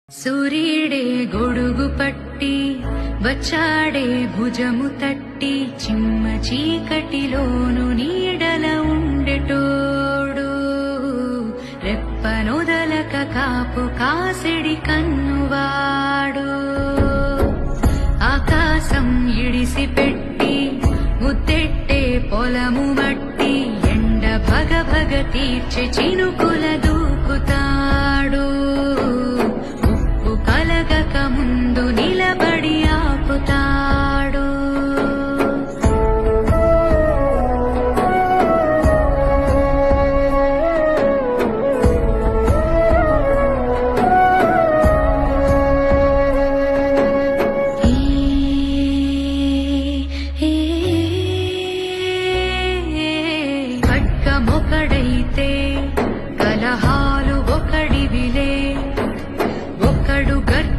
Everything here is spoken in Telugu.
సూర్యుడే గొడుగు పట్టి వచ్చాడే భుజము తట్టి చిమ్మ చీకటిలోను నీడల ఉండెటోడు రెప్పనొదలక కాపు కాసిడి కన్నువాడు ఆకాశం ఇడిసి పెట్టి ముద్దెట్టే పొలము మట్టి ఎండ భగ భగ తీర్చె చినుకుల దూకుతాడు కలగక ముందు నిలబడి ఆపుతాడు ఖడ్గమొకడైతే కలహాలు ఒకడివిలే ఒకడు గర్జ